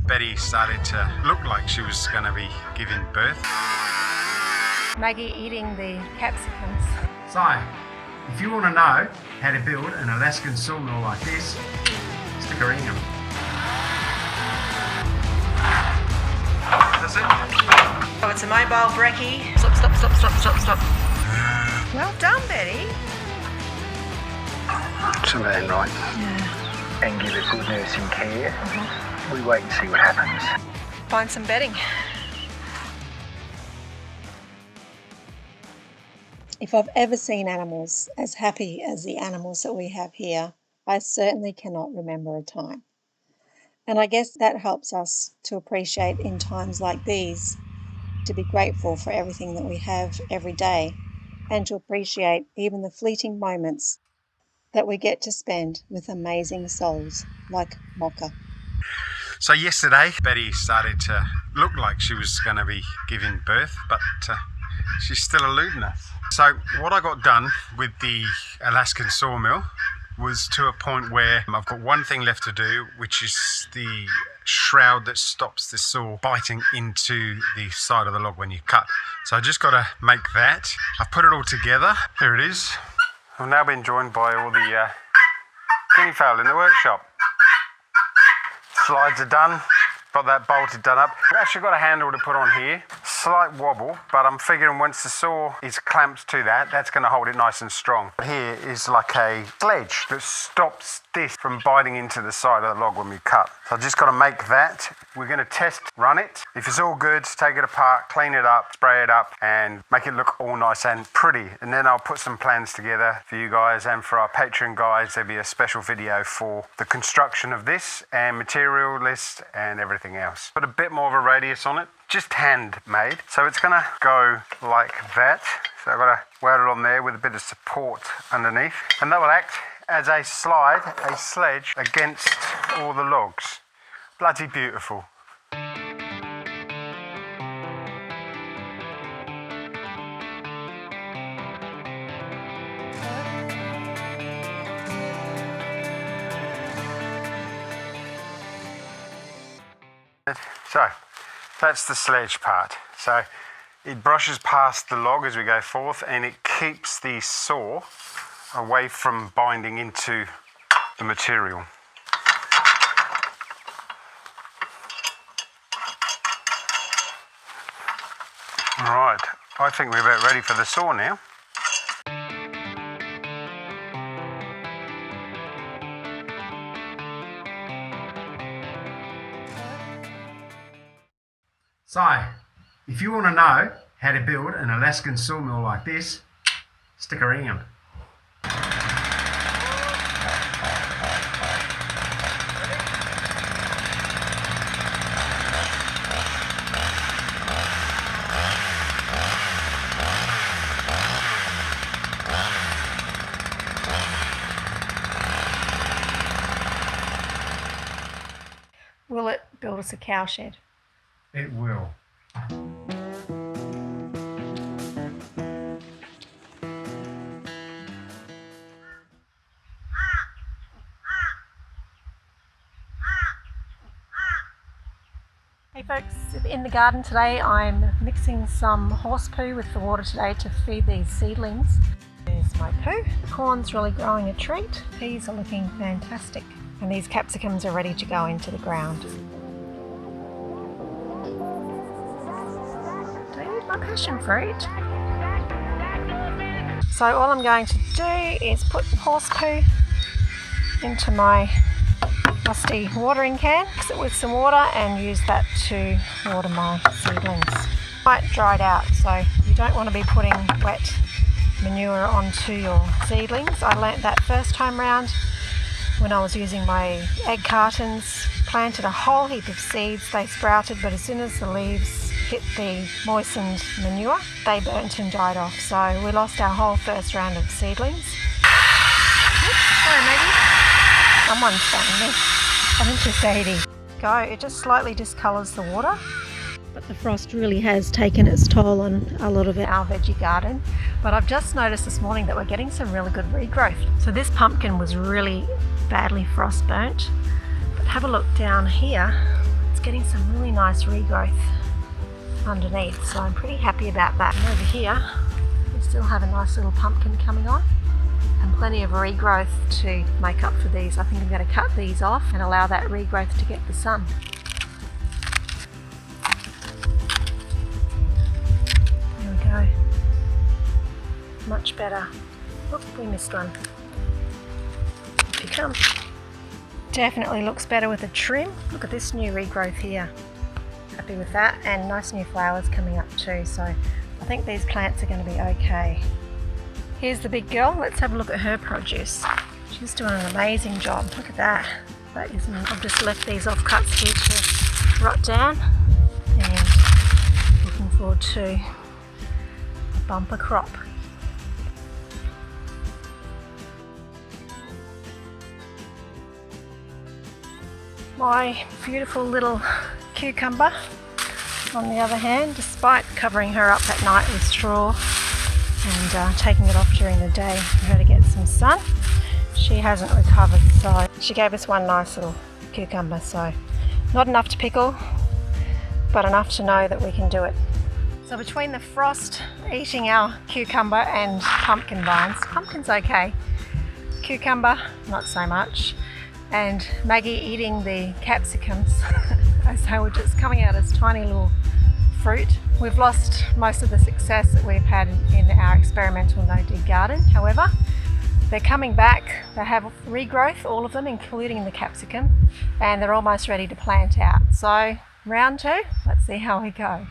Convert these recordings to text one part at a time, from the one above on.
Betty started to look like she was going to be giving birth. Maggie eating the capsicums. So, if you want to know how to build an Alaskan sawmill like this, stick around. That's it. Oh, it's a mobile brekkie. Stop. Well done, Betty. Something right. Yeah. And give it good nursing care. We wait and see what happens. Find some bedding. If I've ever seen animals as happy as the animals that we have here, I certainly cannot remember a time. And I guess that helps us to appreciate in times like these, to be grateful for everything that we have every day, and to appreciate even the fleeting moments that we get to spend with amazing souls like Mocha. So yesterday, Betty started to look like she was going to be giving birth, but she's still eluding us. So what I got done with the Alaskan sawmill was to a point where I've got one thing left to do, which is the shroud that stops the saw biting into the side of the log when you cut. So I just got to make that. I've put it all together. Here it is. I've now been joined by all the guinea fowl in the workshop. Slides are done. Got that bolted done up. I've actually got a handle to put on here. Slight wobble, but I'm figuring once the saw is clamped to that, that's going to hold it nice and strong. Here is like a sledge that stops this from biting into the side of the log when we cut. So I've just got to make that. We're going to test run it. If it's all good, take it apart, clean it up, spray it up, and make it look all nice and pretty. And then I'll put some plans together for you guys and for our Patreon guys. There'll be a special video for the construction of this and material list and everything else. Put a bit more of a radius on it, just handmade. So it's gonna go like that. So I've got to weld it on there with a bit of support underneath. And that will act as a slide, a sledge against all the logs. Bloody beautiful. So that's the sledge part. So it brushes past the log as we go forth, and it keeps the saw away from binding into the material. All right, I think we're about ready for the saw now. So, if you want to know how to build an Alaskan sawmill like this, stick around. Will it build us a cowshed? It will. Hey folks, in the garden today I'm mixing some horse poo with the water today to feed these seedlings. There's my poo. The corn's really growing a treat. Peas are looking fantastic. And these capsicums are ready to go into the ground. Do I need my passion fruit? So all I'm going to do is put horse poo into my rusty watering can, mix it with some water and use that to water my seedlings. Quite dried out, so you don't want to be putting wet manure onto your seedlings. I learnt that first time round when I was using my egg cartons. Planted a whole heap of seeds, they sprouted, but as soon as the leaves hit the moistened manure, they burnt and died off. So we lost our whole first round of seedlings. Oops, sorry Maggie. Someone's phoned me. I think she's Sadie. Go, it just slightly discolours the water. But the frost really has taken its toll on a lot of our veggie garden. But I've just noticed this morning that we're getting some really good regrowth. So this pumpkin was really badly frost burnt. But have a look down here. it's getting some really nice regrowth underneath, so I'm pretty happy about that. And over here we still have a nice little pumpkin coming on and plenty of regrowth to make up for these. I think I'm going to cut these off and allow that regrowth to get the sun. There we go. Much better. Oop, we missed one. Up you come. Definitely looks better with a trim. Look at this new regrowth here. Happy with that, and nice new flowers coming up too, so I think these plants are going to be okay. Here's the big girl. Let's have a look at her produce. She's doing an amazing job. Look at that. That is, I've just left these offcuts here to rot down, and looking forward to a bumper crop. My beautiful little cucumber, on the other hand, despite covering her up at night with straw and taking it off during the day for her to get some sun, she hasn't recovered. So she gave us one nice little cucumber, so not enough to pickle, but enough to know that we can do it. So between the frost eating our cucumber and pumpkin vines, pumpkin's okay, cucumber not so much, and Maggie eating the capsicums as they were just coming out as tiny little fruit. We've lost most of the success that we've had in our experimental no-dig garden. However, they're coming back. They have regrowth, all of them, including the capsicum, and they're almost ready to plant out. So round two, let's see how we go.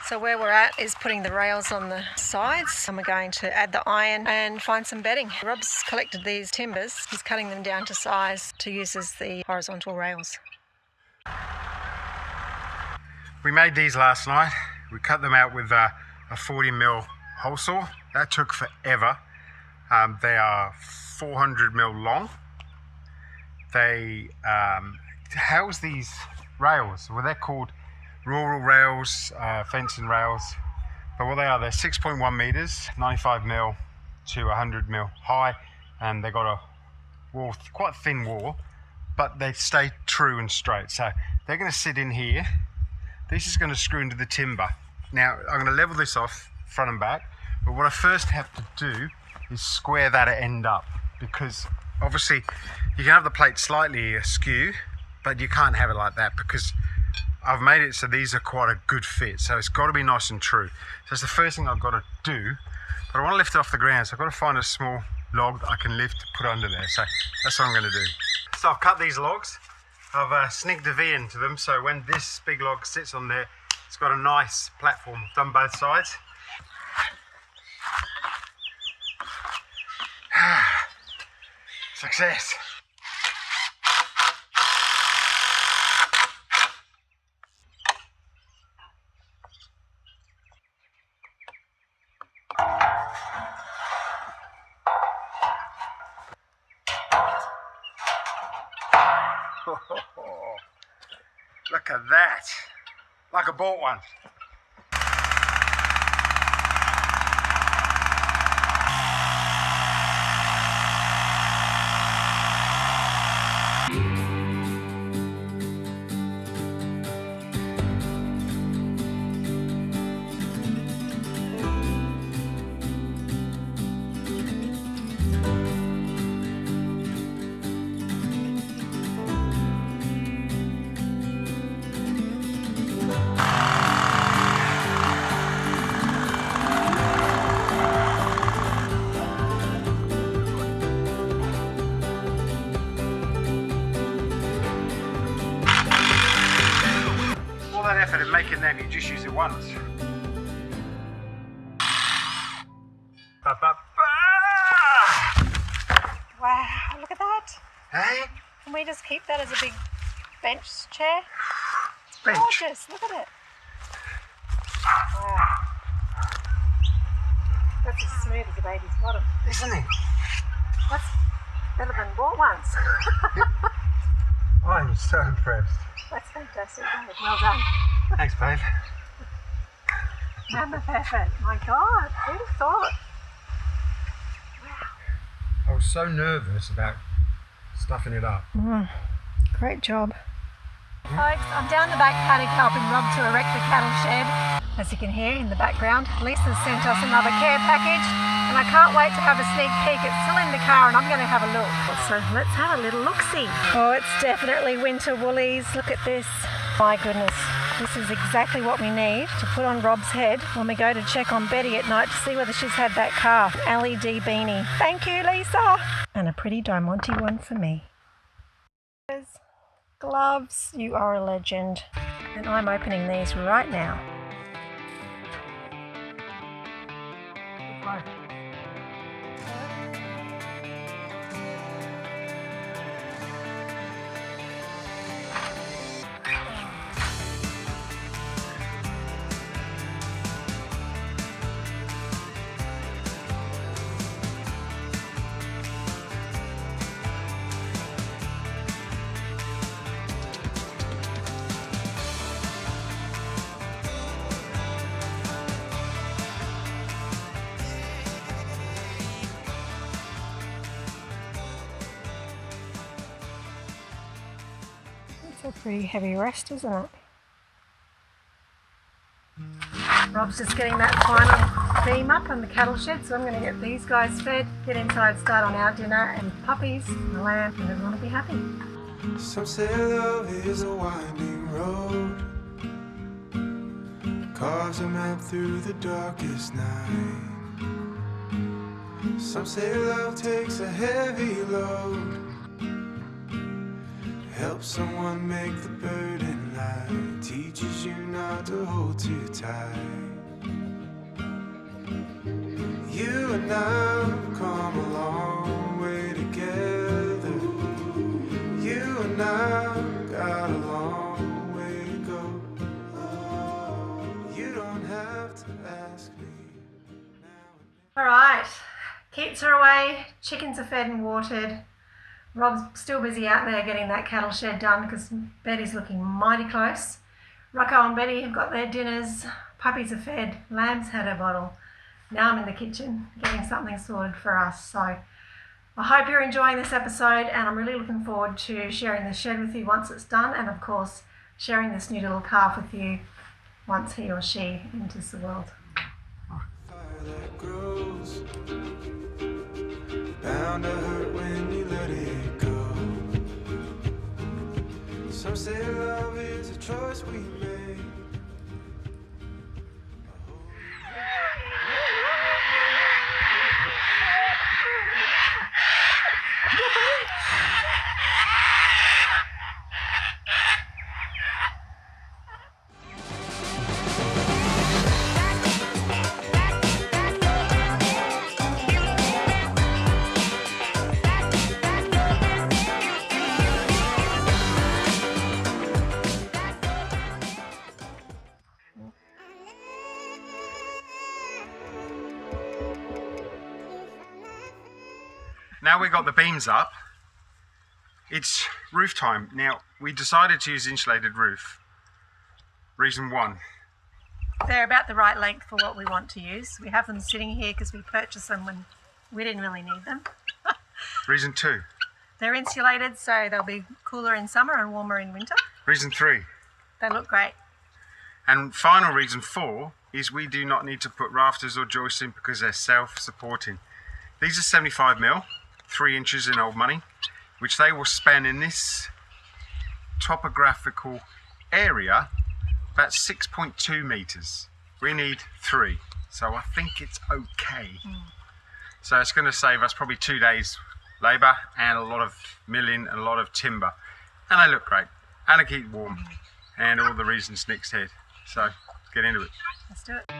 So where we're at is putting the rails on the sides, and we're going to add the iron and find some bedding. Rob's collected these timbers. He's cutting them down to size to use as the horizontal rails. We made these last night. We cut them out with a 40mm hole saw. That took forever. They are 400mm long. They house these rails. Well, they're called rural rails, fencing rails, but what they are, they're 6.1 meters, 95mm to 100mm high, and they got a wall, quite thin wall, but they stay true and straight. So they're going to sit in here. This is going to screw into the timber. Now I'm going to level this off front and back, but what I first have to do is square that end up, because obviously you can have the plate slightly askew, but you can't have it like that because I've made it so these are quite a good fit, so it's got to be nice and true. So that's the first thing I've got to do, but I want to lift it off the ground, so I've got to find a small log that I can lift to put under there. So that's what I'm going to do. So I've cut these logs, I've snigged a V into them, so when this big log sits on there, it's got a nice platform. I've done both sides. Success. Look at that, like I bought one. with making them, you just use it once. Wow, look at that. Hey? Can we just keep that as a big bench chair? Bench. Gorgeous, look at it. Wow. That's as smooth as a baby's bottom. Isn't it? That's better than bought once. I'm so impressed. That's fantastic, babe. Well done. Thanks, babe. Mammoth effort. My God, who'd have thought? I was so nervous about stuffing it up. Great job. Folks, I'm down the back paddock helping Rob to erect the cattle shed. As you can hear in the background, Lisa sent us another care package and I can't wait to have a sneak peek. It's still in the car and I'm going to have a look. So let's have a little look-see. Oh, it's definitely winter woolies. Look at this. My goodness, this is exactly what we need to put on Rob's head when we go to check on Betty at night to see whether she's had that calf. LED beanie. Thank you, Lisa. And a pretty Diamante one for me. Gloves, you are a legend. And I'm opening these right now. A pretty heavy rest, isn't it? Rob's just getting that final beam up on the cattle shed, so I'm going to get these guys fed, get inside, start on our dinner, and puppies, and the lamb, and everyone will be happy. Some say love is a winding road, carves a map through the darkest night. Some say love takes a heavy load, helps someone make the burden light, teaches you not to hold too tight. You and I have come a long way together. You and I got a long way to go. You don't have to ask me now. All right, kids are away, chickens are fed and watered. Rob's still busy out there getting that cattle shed done because Betty's looking mighty close. Rocco and Betty have got their dinners, puppies are fed, Lamb's had her bottle. Now I'm in the kitchen getting something sorted for us. So I hope you're enjoying this episode and I'm really looking forward to sharing the shed with you once it's done and of course sharing this new little calf with you once he or she enters the world. Fire that grows, bound to hurt when you let it go. Some say love is a choice we make. Now we got the beams up, it's roof time. Now we decided to use insulated roof. Reason one. They're about the right length for what we want to use. We have them sitting here because we purchased them when we didn't really need them. Reason two. They're insulated so they'll be cooler in summer and warmer in winter. Reason three. They look great. And final reason four is we do not need to put rafters or joists in because they're self-supporting. These are 75 mil, 3 inches in old money, which they will span in this topographical area about 6.2 meters. We need 3, so I think it's okay. So it's going to save us probably 2 days labour and a lot of milling and a lot of timber. And they look great, and they keep warm, and all the reasons Nick said. So, get into it. Let's do it.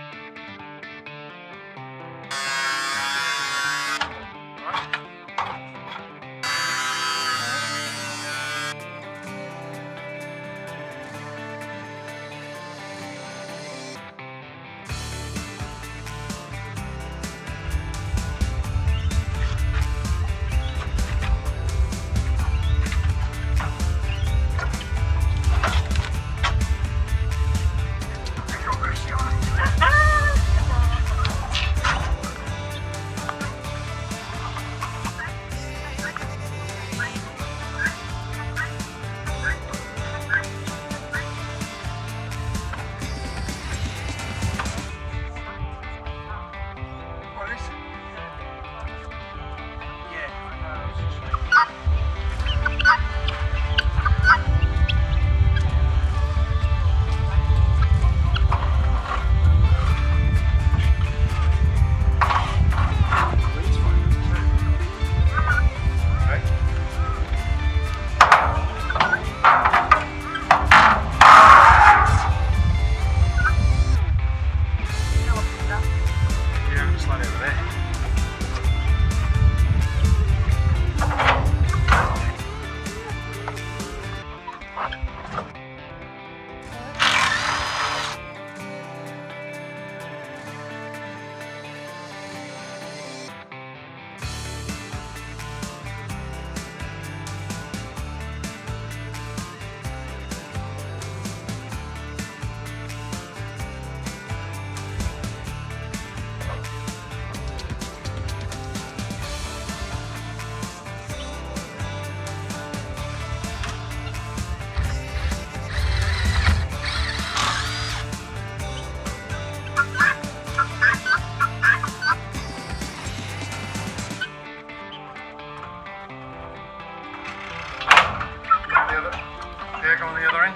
On the other end.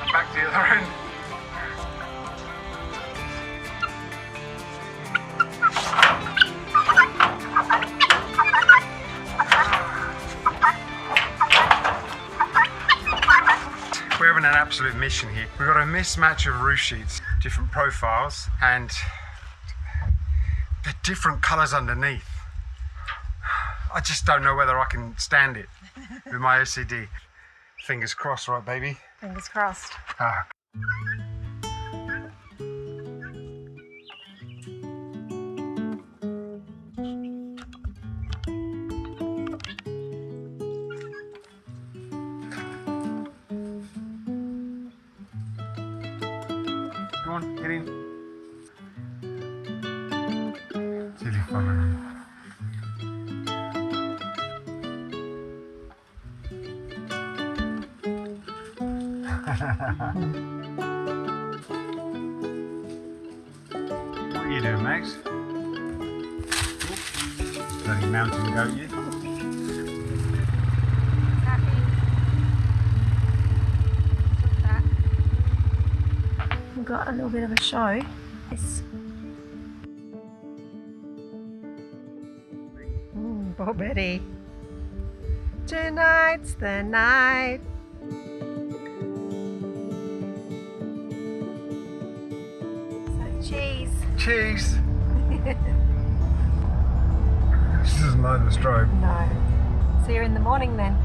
And back to the other end. We're having an absolute mission here. We've got a mismatch of roof sheets, different profiles, and they're different colours underneath. I just don't know whether I can stand it with my OCD. Fingers crossed, right, baby? Fingers crossed. Ah. Go on, get in. Silly fella. What are you doing, Max? Bloody mountain goat, you. We've got a little bit of a show. Yes. Poor Betty. Tonight's the night. Cheese. Cheese! She doesn't mind the strobe. No. See you in the morning then.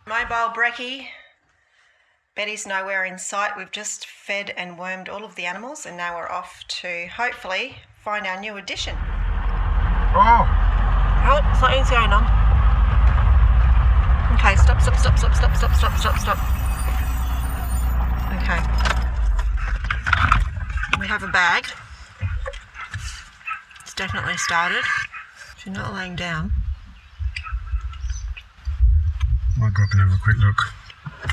Mobile brekkie. Betty's nowhere in sight. We've just fed and wormed all of the animals and now we're off to hopefully find our new addition. Oh! Oh, something's going on. Okay, stop. Okay. We have a bag. It's definitely started. She's not laying down. Might go up and have a quick look.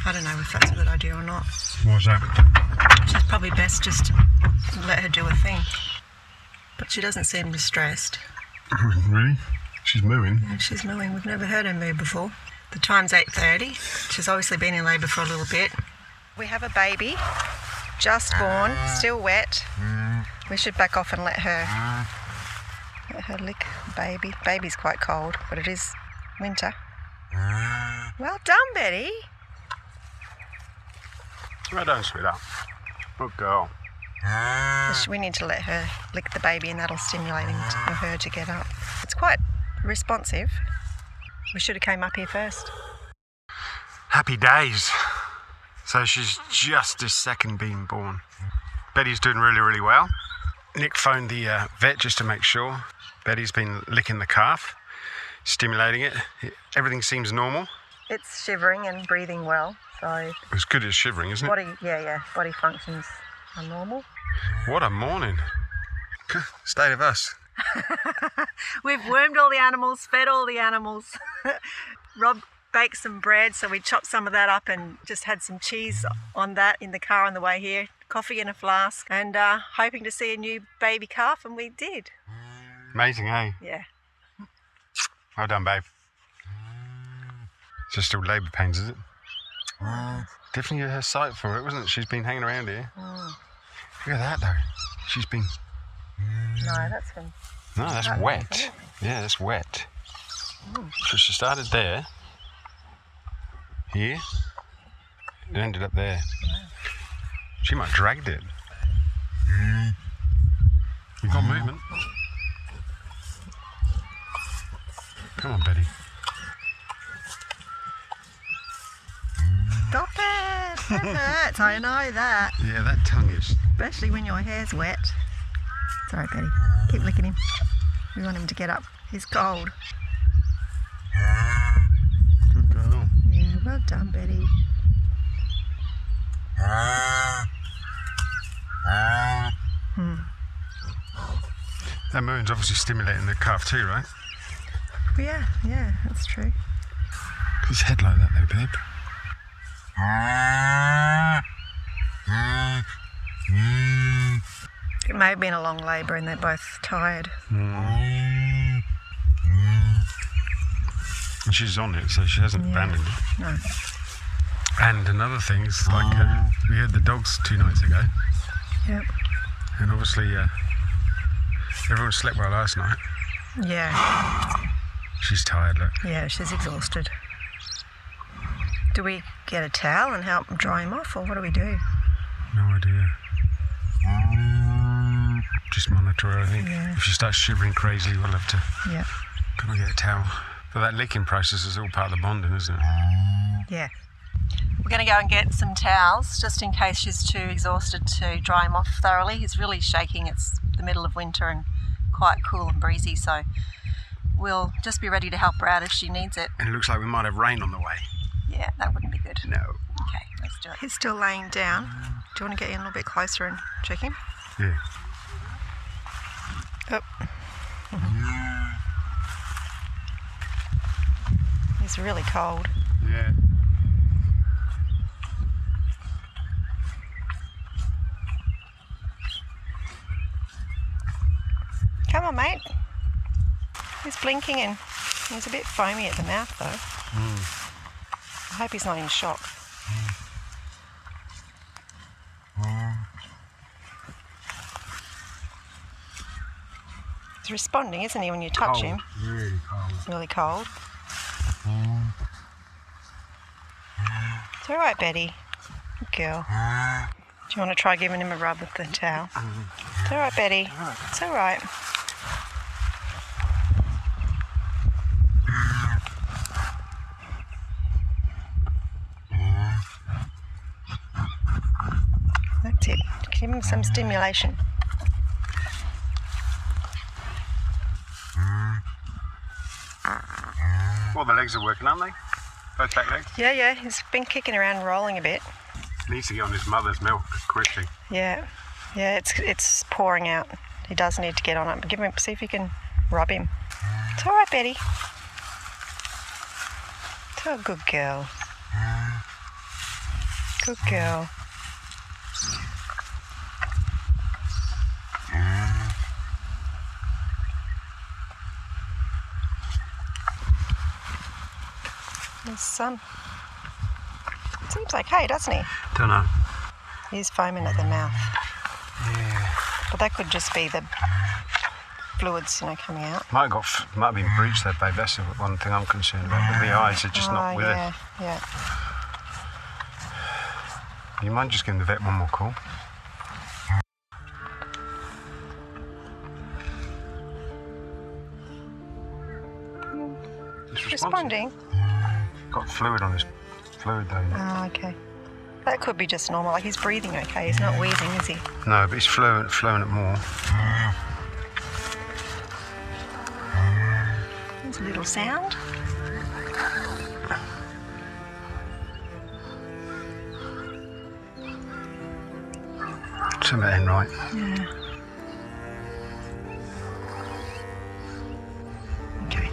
I don't know if that's a good idea or not. What's that? She's probably best just to let her do a thing. But she doesn't seem distressed. Really? She's mooing. Yeah, she's mooing. We've never heard her moo before. The time's 8:30. She's obviously been in labour for a little bit. We have a baby, just born, still wet. We should back off and let her Let her lick baby. Baby's quite cold, but it is winter. Well done, Betty. Well done, sweetheart. Good girl. We need to let her lick the baby, and that'll stimulate her to get up. It's quite responsive. We should have came up here first. Happy days. So she's just this second being born. Betty's doing really, really well. Nick phoned the vet just to make sure. Betty's been licking the calf, stimulating it. Everything seems normal. It's shivering and breathing well, so As good as shivering, isn't it? body functions are normal. What a morning. State of us. We've wormed all the animals, fed all the animals. Rob baked some bread, so we chopped some of that up and just had some cheese on that in the car on the way here. Coffee in a flask, and hoping to see a new baby calf, and we did. Amazing, eh? Yeah. Well done, babe. It's just still labour pains, is it? Definitely her sight for it, wasn't it? She's been hanging around here. Look at that, though. She's been... No, that's from... No, that's wet. Yeah, that's wet. So she started there. Here. It ended up there. She might have dragged it. You've got movement. Come on, Betty. Stop it! That hurts, I know that. Yeah, that tongue is... Especially when your hair's wet. Sorry, Betty. Keep licking him. We want him to get up. He's cold. Good girl. Yeah, well done, Betty. That moon's obviously stimulating the calf too, right? Yeah, that's true. His head like that though, babe. It may have been a long labour and they're both tired. And she's on it, so she hasn't abandoned it. No. And another thing is, like, we had the dogs 2 nights ago, Yep. and obviously everyone slept well last night. Yeah. She's tired, look. Yeah, she's exhausted. Do we get a towel and help dry him off, or what do we do? No idea. Just monitor her, I think. Yeah. If she starts shivering crazily, we'll have to Yeah. come and get a towel. But that licking process is all part of the bonding, isn't it? Yeah. We're going to go and get some towels just in case she's too exhausted to dry him off thoroughly. He's really shaking. It's the middle of winter and quite cool and breezy, so we'll just be ready to help her out if she needs it. And it looks like we might have rain on the way. Yeah, that wouldn't be good. No. Okay, let's do it. He's still laying down. Do you want to get in a little bit closer and check him? Yeah. Up. He's really cold. Yeah. Come on, mate. He's blinking and he's a bit foamy at the mouth, though. I hope he's not in shock. He's responding, isn't he, when you touch him? Really cold. It's really cold. It's all right, Betty. Good girl. Do you want to try giving him a rub with the towel? It's all right, Betty. It's all right. That's it. Give him some stimulation. Well, the legs are working, aren't they? Both back legs. Yeah, he's been kicking around and rolling a bit. He needs to get on his mother's milk quickly. Yeah, it's pouring out. He does need to get on it. Give him, see if you can rub him. It's all right, Betty. It's a good girl. Good girl. His son seems okay, doesn't he? Don't know. He's foaming at the mouth. Yeah. But that could just be the fluids, coming out. Might have been breached there, babe. That's the one thing I'm concerned about. But the eyes are just not with it. Yeah. You mind just giving the vet one more call? It's Responding. Got fluid on his fluid though. Oh, okay. That could be just normal. Like he's breathing okay. He's not wheezing, is he? No, but he's flowing it more. There's a little sound. Something ain't right. Yeah. Okay.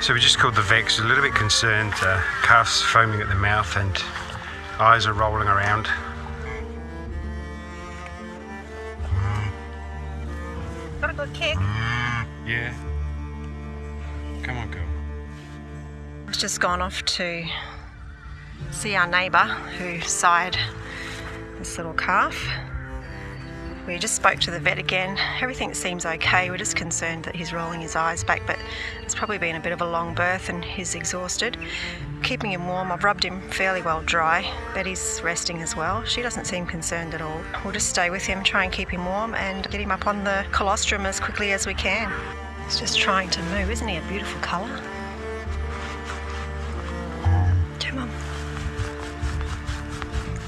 So we just called the vet 'cause a little bit concerned. Calf's foaming at the mouth and eyes are rolling around. Got a good kick. Yeah. Come on, girl. I've just gone off to see our neighbour who sired this little calf. We just spoke to the vet again. Everything seems okay. We're just concerned that he's rolling his eyes back, but it's probably been a bit of a long birth and he's exhausted. Keeping him warm, I've rubbed him fairly well dry. Betty's resting as well. She doesn't seem concerned at all. We'll just stay with him, try and keep him warm and get him up on the colostrum as quickly as we can. He's just trying to move. Isn't he a beautiful colour? Come on.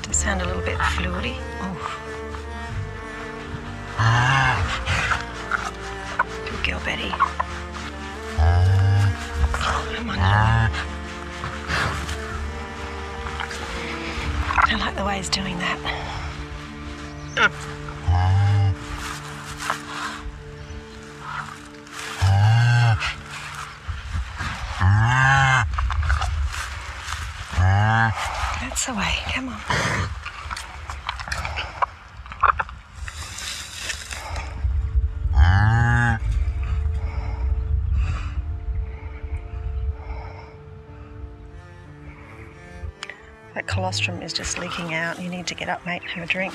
Does sound a little bit fluidy. Oh. Good girl, Betty. Come on. I don't like the way he's doing that. That's the way. Come on. That colostrum is just leaking out. You need to get up, mate, have a drink.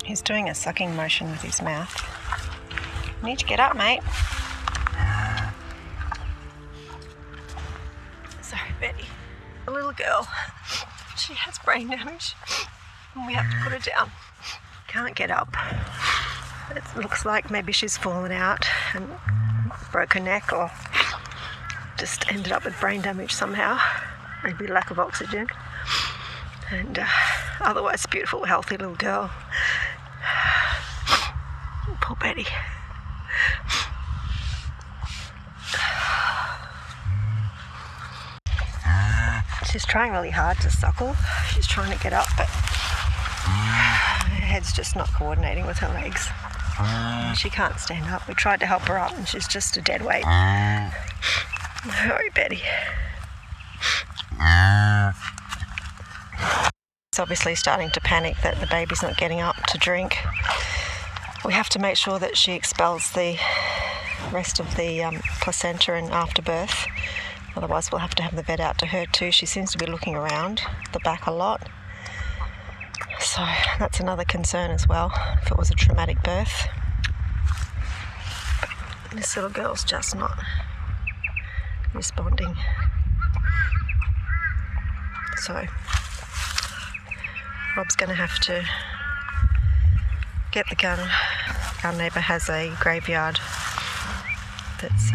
He's doing a sucking motion with his mouth. You need to get up, mate. Sorry, Betty. The little girl, she has brain damage and we have to put her down. Can't get up. It looks like maybe she's fallen out and broke her neck or just ended up with brain damage somehow. Maybe lack of oxygen. And otherwise beautiful, healthy little girl. Poor Betty. She's trying really hard to suckle. She's trying to get up, but her head's just not coordinating with her legs. She can't stand up. We tried to help her up and she's just a dead weight. Sorry, Betty. It's obviously starting to panic that the baby's not getting up to drink. We have to make sure that she expels the rest of the placenta and afterbirth. Otherwise we'll have to have the vet out to her too. She seems to be looking around the back a lot. So that's another concern as well, if it was a traumatic birth. But this little girl's just not responding. So Rob's going to have to get the gun. Our neighbour has a graveyard that's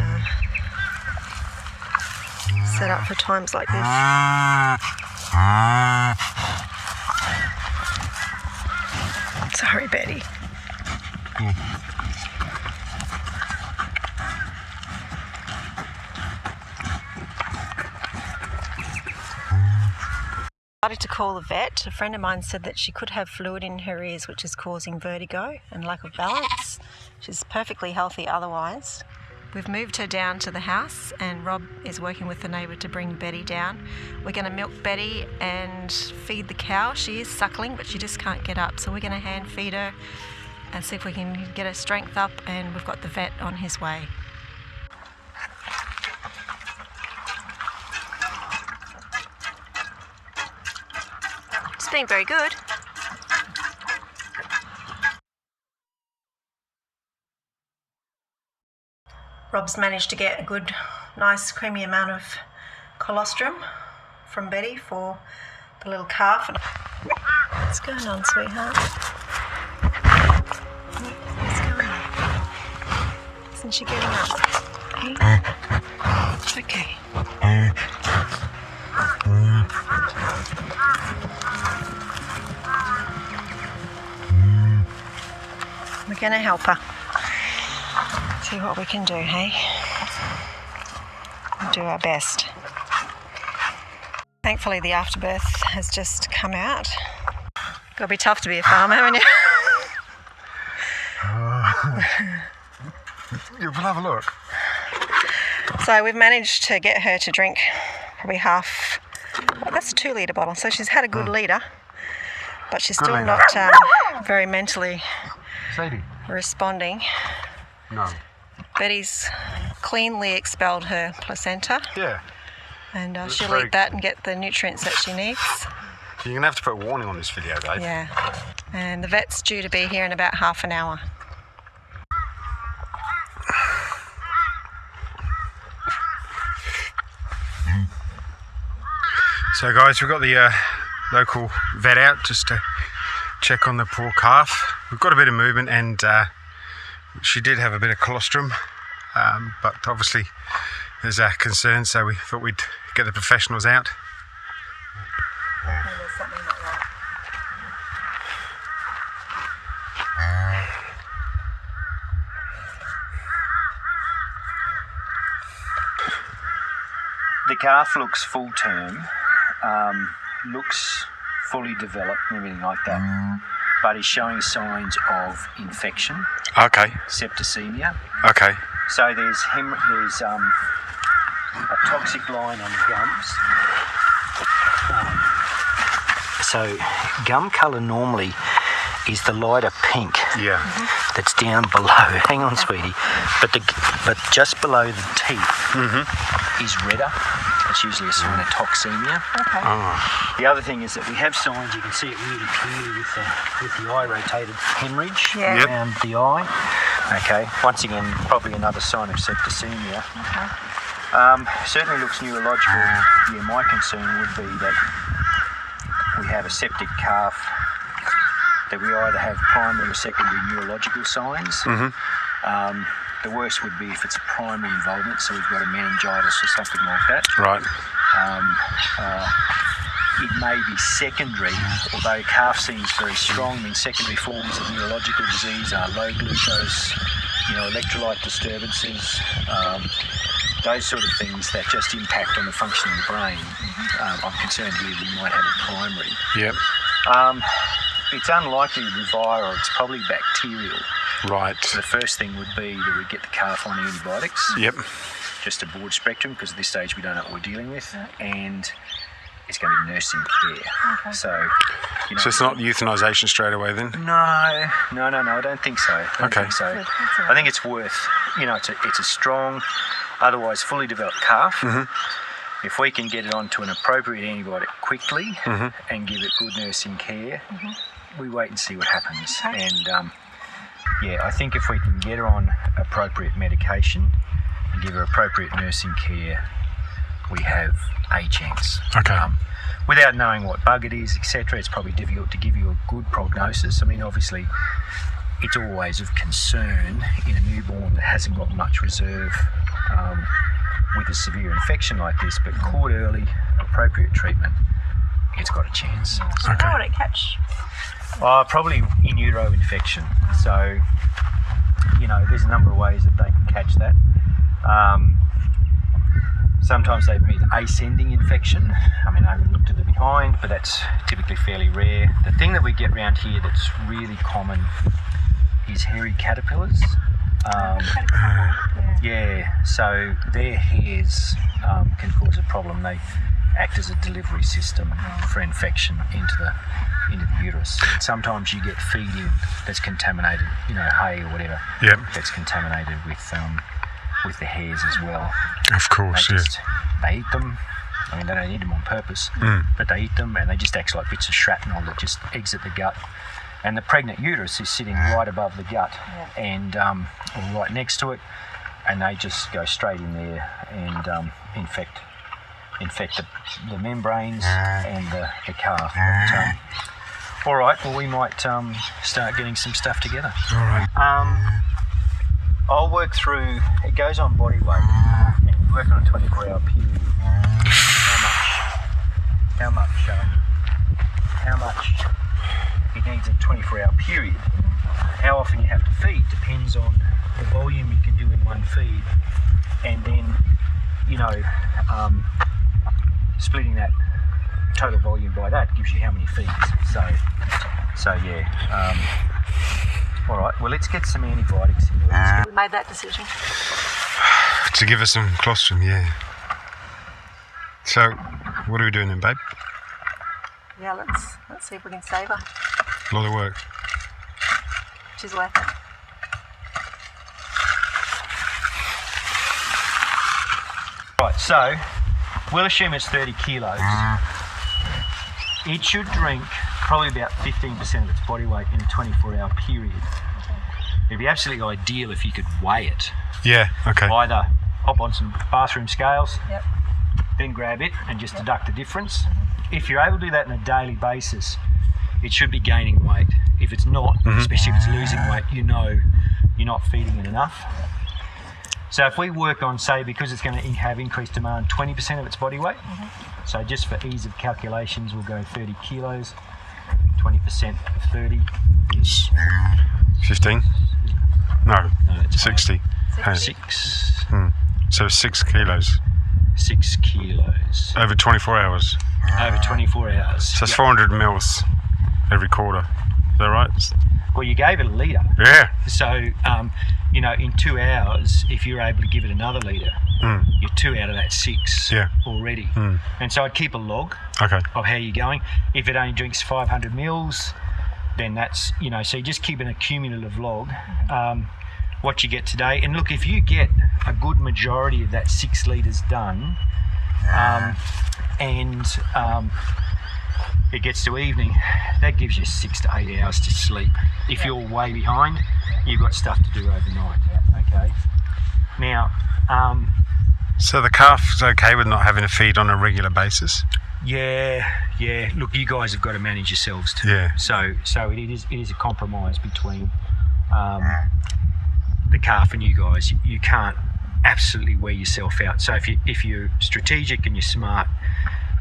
set up for times like this. Sorry, Betty. I started to call the vet. A friend of mine said that she could have fluid in her ears which is causing vertigo and lack of balance. She's perfectly healthy otherwise. We've moved her down to the house and Rob is working with the neighbour to bring Betty down. We're going to milk Betty and feed the cow. She is suckling but she just can't get up, so we're going to hand feed her and see if we can get her strength up, and we've got the vet on his way. seem very good. Rob's managed to get a good, nice, creamy amount of colostrum from Betty for the little calf. What's going on, sweetheart? What's going on? Isn't she getting up? Hey? It's okay. We're going to help her. See what we can do, hey? We'll do our best. Thankfully, the afterbirth has just come out. Gotta be tough to be a farmer, haven't you? We'll have a look. So we've managed to get her to drink probably half. Well, that's a 2 litre bottle, so she's had a good litre, but she's still not very mentally Sadie? responding. No. Betty's cleanly expelled her placenta, Yeah. and Looks she'll very eat that and get the nutrients that she needs. You're going to have to put a warning on this video, Dave. Yeah. And the vet's due to be here in about half an hour. So guys, we've got the local vet out just to check on the poor calf. We've got a bit of movement, and she did have a bit of colostrum, but obviously there's a concern, so we thought we'd get the professionals out. There's something not right. The calf looks full term, looks fully developed and everything like that, but is showing signs of infection, Okay. septicemia. Okay. So there's a toxic line on gums. So gum colour normally is the lighter pink Yeah. that's down below. Hang on, sweetie. But just below the teeth is redder. It's usually a sign of toxemia. Okay. The other thing is that we have signs, you can see it really clearly with the eye rotated hemorrhage Yeah. Yep. around the eye. Okay, once again, probably another sign of septicemia. Okay. Certainly looks neurological. Yeah, my concern would be that we have a septic calf, that we either have primary or secondary neurological signs. The worst would be if it's a primary involvement, so we've got a meningitis or something like that. Right. It may be secondary, although calf seems very strong. I mean, secondary forms of neurological disease are low glucose, electrolyte disturbances, those sort of things that just impact on the function of the brain. I'm concerned here we might have a primary. Yep. It's unlikely to be viral, it's probably bacterial. Right. So the first thing would be that we get the calf on antibiotics. Yep. Just a broad spectrum, because at this stage we don't know what we're dealing with, and it's going to be nursing care. Okay. So So it's not euthanisation straight away then? No, I don't think so. I think so. Good, that's all right. I think it's worth, it's a strong, otherwise fully developed calf. If we can get it onto an appropriate antibiotic quickly and give it good nursing care, we wait and see what happens. Okay. And I think if we can get her on appropriate medication and give her appropriate nursing care, we have a chance. Okay. Without knowing what bug it is, etc., it's probably difficult to give you a good prognosis. I mean, obviously, it's always of concern in a newborn that hasn't got much reserve with a severe infection like this, but caught early, appropriate treatment, it's got a chance. So how would it catch? Probably in utero infection. So, there's a number of ways that they can catch that. Sometimes they meet ascending infection. I mean, I haven't looked at the behind, but that's typically fairly rare. The thing that we get around here that's really common is hairy caterpillars. Yeah, so their hairs can cause a problem. They act as a delivery system for infection into the uterus. And sometimes you get feed in that's contaminated, hay or whatever. Yep. That's contaminated with the hairs as well. Of course, They eat them. I mean, they don't eat them on purpose, but they eat them, and they just act like bits of shrapnel that just exit the gut. And the pregnant uterus is sitting right above the gut, and or right next to it, and they just go straight in there and infect the membranes and the calf. But, all right, well, we might start getting some stuff together. All right. I'll work through, it goes on body weight, and we work on a 24-hour period. How much it needs in a 24-hour period. How often you have to feed depends on the volume you can do in one feed, and then, you know, splitting that total volume by that gives you how many feeds. So yeah. All right, well, let's get some antibiotics in. We made that decision. To give us some colostrum, yeah. So, what are we doing then, babe? Yeah, let's see if we can save her. A lot of work. She's worth it. Right, so we'll assume it's 30 kilos. It should drink probably about 15% of its body weight in a 24-hour period. It'd be absolutely ideal if you could weigh it. Yeah, okay. Either hop on some bathroom scales, Yep. then grab it and just deduct the difference. If you're able to do that on a daily basis, it should be gaining weight. If it's not, especially if it's losing weight, you know you're not feeding it enough. So if we work on, say, because it's going to have increased demand, 20% of its body weight, so just for ease of calculations, we'll go 30 kilos. 20% of 30 is 15? No, it's 60. Hey. 6. So 6 kilos 6 kilos over 24 hours. over 24 hours. So that's 400 mils every quarter. Is that right? Well, you gave it a litre. Yeah. So, you know, in 2 hours, if you're able to give it another litre, you're 2 out of that 6 already. And so I'd keep a log Okay. of how you're going. If it only drinks 500 mils, then that's, you know, so you just keep an accumulative log, what you get today. And look, if you get a good majority of that 6 litres done, and it gets to evening, that gives you 6 to 8 hours to sleep. If you're way behind, you've got stuff to do overnight. Okay. Now, So the calf's okay with not having to feed on a regular basis? yeah. Look, you guys have got to manage yourselves too. Yeah. So it is a compromise between the calf and you guys. You can't absolutely wear yourself out. So if you're strategic and you're smart,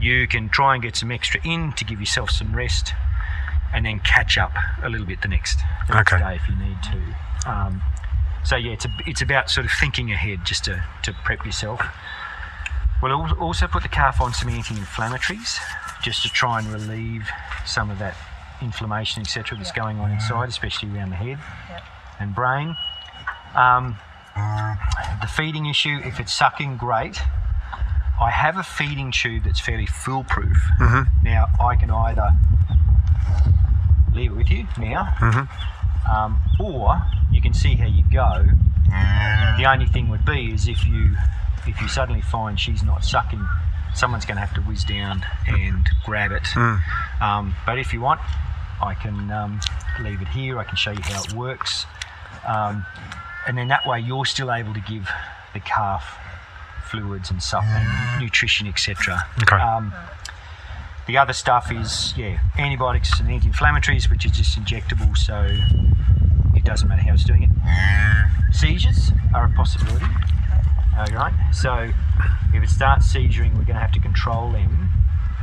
you can try and get some extra in to give yourself some rest, and then catch up a little bit the next day if you need to. So yeah, it's about sort of thinking ahead just to prep yourself. We'll also put the calf on some anti-inflammatories just to try and relieve some of that inflammation, etc., that's going on inside, especially around the head and brain. The feeding issue, if it's sucking, great. I have a feeding tube that's fairly foolproof. Now, I can either leave it with you now, or you can see how you go. The only thing would be is if you suddenly find she's not sucking, someone's going to have to whiz down and grab it. But if you want, I can leave it here. I can show you how it works. And then that way you're still able to give the calf fluids and stuff and nutrition, etc. Okay. The other stuff is antibiotics and anti-inflammatories, which are just injectable, so it doesn't matter how it's doing it. Seizures are a possibility. Alright, so if it starts seizuring, we're going to have to control them.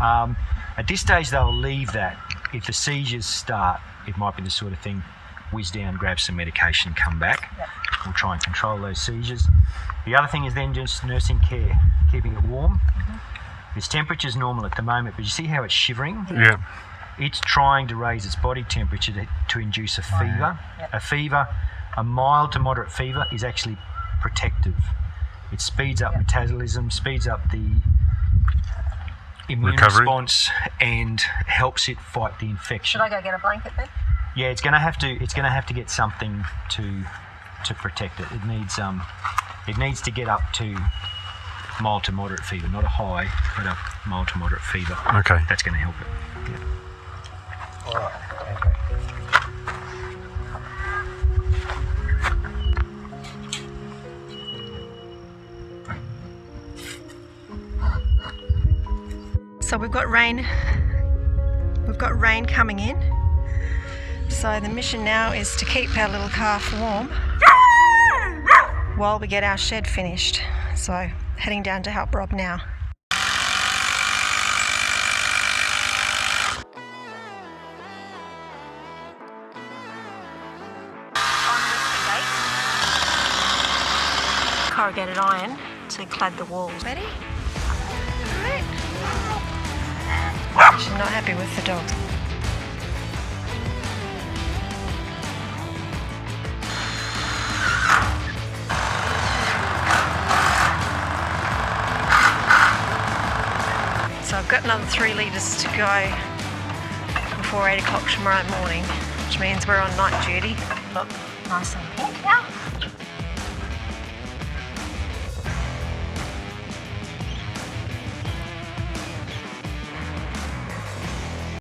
At this stage, they'll leave that. If the seizures start, it might be the sort of thing, whiz down, grab some medication, come back. We'll try and control those seizures. The other thing is then just nursing care, keeping it warm. Its temperature's normal at the moment, but you see how it's shivering? Yeah. It's trying to raise its body temperature to induce a fever. A fever, a mild to moderate fever, is actually protective. It speeds up metabolism, speeds up the immune response, and helps it fight the infection. Should I go get a blanket then? Yeah, it's going to have to get something to protect it. It needs to get up to mild to moderate fever, not a high, but a mild to moderate fever. Okay. That's going to help it. Yeah. All right. Okay. So we've got rain coming in. So the mission now is to keep our little calf warm while we get our shed finished. So heading down to help Rob now. Corrugated iron to clad the walls. Ready? Right. She's not happy with the dog. So I've got another 3 litres to go before 8 o'clock tomorrow morning, which means we're on night duty. Look, nice and pink now.